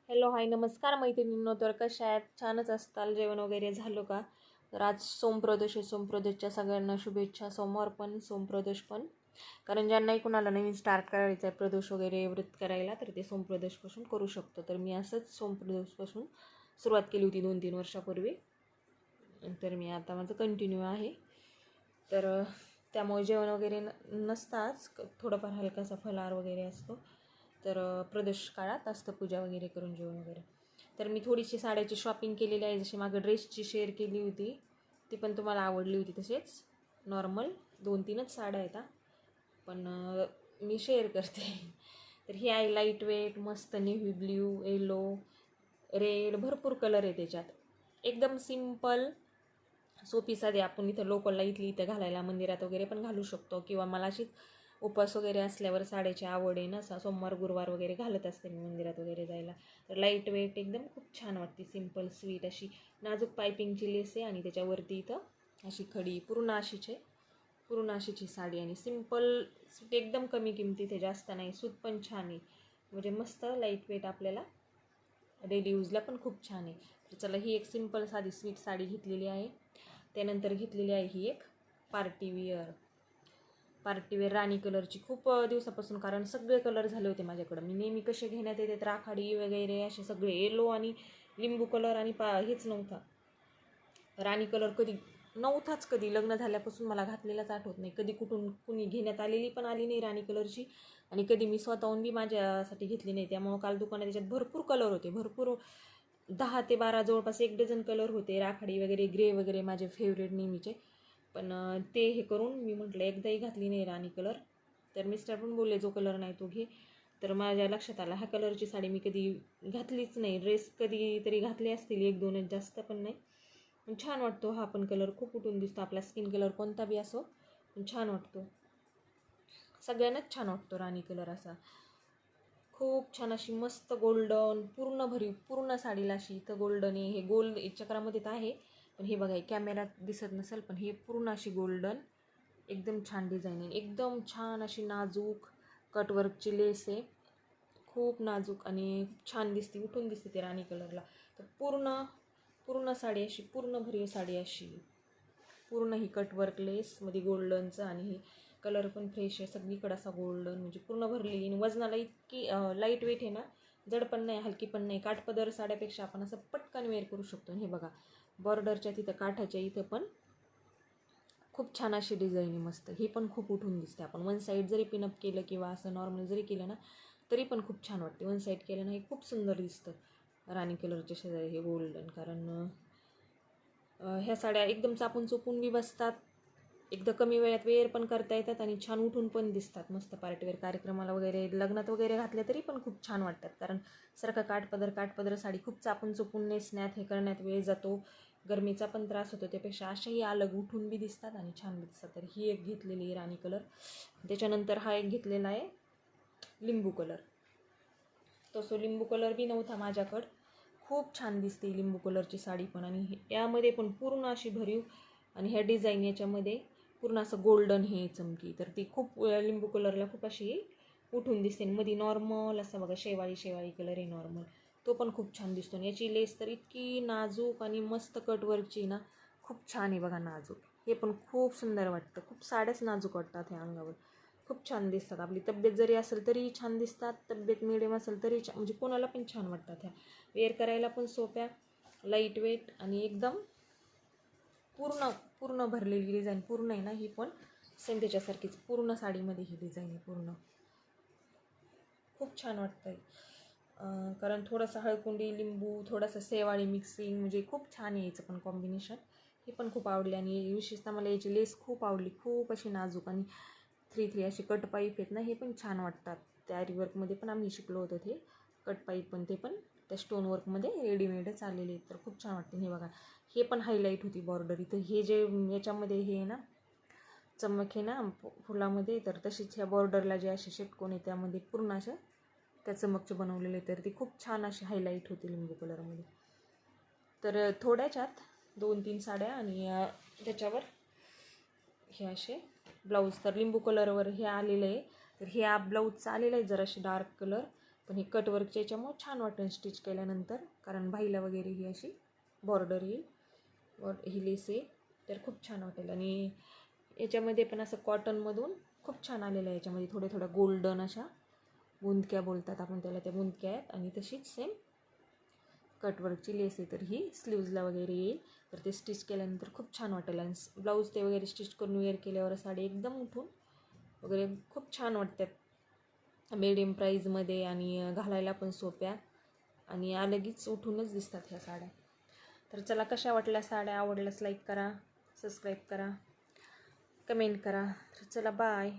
Hello hi नमस्कार मैत्रिणींनो. तर कशा आहेत? छानच असताल. जेवण वगैरे झालं का? तर आज सोमप्रदोष आहे. सोमप्रदोषच्या सगळ्यांना शुभेच्छा. सोमवार पण सोमप्रदोष पण, कारण ज्यांनाही कुणाला नवीन स्टार्ट करायचं आहे प्रदोष वगैरे व्रत करायला तर ते सोमप्रदोषपासून करू शकतो. तर मी असंच सोमप्रदोषपासून सुरुवात केली होती 2-3 वर्षापूर्वी. तर मी आता माझं कंटिन्यू आहे. तर त्यामुळे जेवण वगैरे नसताच, थोडंफार हलकासा फलाहार वगैरे असतो. तर प्रदोष काळात असतं पूजा वगैरे करून जेवण वगैरे. तर मी थोडीशी साड्याची शॉपिंग केलेली आहे. जशी मागं ड्रेसची शेअर केली होती ती पण तुम्हाला आवडली होती. तसेच नॉर्मल 2-3च साड्या आहेत पण मी शेअर करते. तर ही आहे लाईट वेट, मस्त नेव्ही ब्ल्यू, येलो, रेड, भरपूर कलर आहे त्याच्यात. एकदम सिम्पल सोपी साधी, आपण इथं लोकलला इथं घालायला मंदिरात वगैरे पण घालू शकतो. किंवा मला अशीच उपवास वगैरे असल्यावर साड्याची आवड आहे ना, सोमवार गुरुवार वगैरे घालत असते मी मंदिरात वगैरे जायला. तर लाईट वेट एकदम खूप छान वाटते. सिम्पल स्वीट अशी नाजूक पायपिंगची लेस आहे आणि त्याच्यावरती इथं अशी खडी पूर्ण अशीची साडी आणि सिम्पल सूट एकदम कमी किमतीत आहे, जास्त नाही. सूत पण छान आहे, म्हणजे मस्त लाईट वेट, आपल्याला डेली यूजला पण खूप छान आहे. तर चला, ही एक सिम्पल साधी स्वीट साडी घेतलेली आहे. त्यानंतर घेतलेली आहे ही एक पार्टीवेअर राणी कलरची. खूप दिवसापासून, कारण सगळे कलर झाले होते माझ्याकडं. मी नेहमी कसे घेण्यात येतात राखाडी वगैरे असे सगळे, येलो आणि लिंबू कलर आणि हेच नव्हता राणी कलर. कधी लग्न झाल्यापासून मला घातलेलाच आठवत नाही. कधी कुणी घेण्यात आलेली पण आली नाही राणी कलरची, आणि कधी मी स्वतःहून बी माझ्यासाठी घेतली नाही. त्यामुळं काल दुकानात त्याच्यात भरपूर कलर होते, भरपूर 10 ते 12 जवळपास 1 डझन कलर होते. राखाडी वगैरे, ग्रे वगैरे माझे फेवरेट नेहमीचे. पण ते हे करून मी म्हटलं एकदाही घातली नाही राणी कलर. तर मिस्टर पण बोलले जो कलर नाही तो घे. तर माझ्या लक्षात आलं ह्या कलरची साडी मी कधी घातलीच नाही. ड्रेस कधी तरी घातले असतील 1-2, जास्त पण नाही. पण छान वाटतो हा पण कलर, खूप उठून दिसतो. आपला स्किन कलर कोणता बी असो पण छान वाटतो. सगळ्यांनाच छान वाटतो राणी कलर असा. खूप छान अशी मस्त गोल्डन पूर्ण भरीव, पूर्ण साडीला अशी इथं गोल्डन आहे. हे गोल्ड चक्रामध्ये तर आहे, पण हे बघा कॅमेऱ्यात दिसत नसेल, पण हे पूर्ण अशी गोल्डन एकदम छान डिझाईन आहे. एकदम छान अशी नाजूक कटवर्कची लेस आहे, खूप नाजूक आणि छान दिसते, उठून दिसते ते राणी कलरला. तर पूर्ण साडी अशी, पूर्ण भरीव साडी अशी, पूर्ण ही कटवर्क लेसमध्ये गोल्डनचं, आणि ही कलर पण फ्रेश आहे सगळीकडं असा गोल्डन, म्हणजे पूर्ण भरलेली. आणि वजनाला इतकी लाईट वेट आहे ना, जड पण नाही हलकी पण नाही. काठपदर साड्यापेक्षा आपण असं पटकन वेअर करू शकतो. हे बघा बॉर्डरच्या तिथं काठाच्या इथं पण खूप छान अशी डिझाईन आहे मस्त. ही पण खूप उठून दिसते. आपण वन साईड जरी पिनअप केलं किंवा असं नॉर्मल जरी केलं ना तरी पण खूप छान वाटते. वन साईड केलं ना हे खूप सुंदर दिसतं राणी कलरच्या शेजारी हे गोल्डन. कारण ह्या साड्या एकदम चापून चोपून बी बसतात, एकदा कमी वेळात वेअर पण करता येतात आणि छान उठून पण दिसतात. मस्त पार्टीवेअर कार्यक्रमाला वगैरे, लग्नात वगैरे घातल्या तरी पण खूप छान वाटतात. कारण सारखं काठपदर साडी खूप चापून चोपून नेसण्यात हे करण्यात वेळ जातो, गरमीचा पण त्रास होतो. त्यापेक्षा अशाही अलग उठून बी दिसतात आणि छान बी दिसतात. तर ही एक घेतलेली राणी कलर. त्याच्यानंतर हा एक घेतलेला आहे लिंबू कलर. तसं लिंबू कलर बी नव्हता माझ्याकडं. खूप छान दिसते लिंबू कलरची साडी पण, आणि यामध्ये पण पूर्ण अशी भरीव, आणि ह्या डिझाईन याच्यामध्ये पूर्ण असं गोल्डन हे चमकी. तर ती खूप लिंबू कलरला खूप अशी उठून दिसते. मध्ये नॉर्मल असं बघा शेवाळी कलर आहे नॉर्मल, तो पण खूप छान दिसतो. आणि याची लेस तर इतकी नाजूक आणि मस्त कटवर्कची ना, खूप छान आहे बघा नाजूक. हे पण खूप सुंदर वाटतं. खूप साड्याच नाजूक वाटतात ह्या अंगावर, खूप छान दिसतात. आपली तब्येत जरी असेल तरी छान दिसतात, तब्येत मिडियम असेल तरी म्हणजे कोणाला पण छान वाटतात ह्या. वेअर करायला पण सोप्या, लाईट वेट, आणि एकदम पूर्ण भरलेली डिझाईन. पूर्ण आहे ना ही पण सेम त्याच्यासारखीच पूर्ण साडीमध्ये ही डिझाईन आहे पूर्ण. खूप छान वाटतं आहे, कारण थोडंसं हळकुंडी लिंबू, थोडंसं शेवाळी मिक्सिंग, म्हणजे खूप छान यायचं पण कॉम्बिनेशन. ही पण खूप आवडली, आणि विशेषतः मला याची लेस खूप आवडली. खूप अशी नाजूक आणि 3-3 असे कट पाईप आहेत ना, हे पण छान वाटतात. त्या रिवर्कमध्ये पण आम्ही शिकलो होतो ते कट पाईप, पण ते पण त्या स्टोन वर्कमध्ये रेडीमेडच आलेले आहेत. तर खूप छान वाटते. हे बघा हे पण हायलाईट होती बॉर्डर इथं. हे जे याच्यामध्ये हे आहे ना चमक आहे ना फुलामध्ये, तर तशीच ह्या बॉर्डरला जे असे षटकोन आहे त्यामध्ये पूर्ण अशा त्या चमकचे बनवलेले. तर ती खूप छान अशी हायलाईट होती लिंबू कलरमध्ये. तर थोड्याच्यात 2-3 साड्या, आणि त्याच्यावर हे असे ब्लाऊज. तर लिंबू कलरवर हे आलेलं आहे. तर हे ब्लाऊजचं आलेलं आहे जराशी डार्क कलर, पण हे कटवर्कच्या याच्यामुळे छान वाटेल स्टिच केल्यानंतर, कारण भाईला वगैरे ही अशी बॉर्डर येईल वर ही लेस आहे तर खूप छान वाटेल. आणि याच्यामध्ये पण असं कॉटनमधून खूप छान आलेलं आहे. याच्यामध्ये थोड्या गोल्डन अशा बुंदक्या बोलतात आपण त्याला, त्या बुंदक्या आहेत. आणि तशीच सेम कटवर्कची लेस आहे, तर ही स्लीव्जला वगैरे येईल. तर ते स्टिच केल्यानंतर खूप छान वाटेल. आणि ब्लाऊज ते वगैरे स्टिच करून वेअर केल्यावर साडी एकदम उठून वगैरे खूप छान वाटतात, मिडियम प्राईजमध्ये आणि घालायला पण सोप्या आणि अलगीच उठूनच दिसतात ह्या साड्या. तर चला, कशा वाटल्या साड्या, आवडल्यास लाईक करा, सबस्क्राईब करा, कमेंट करा. तर चला, बाय.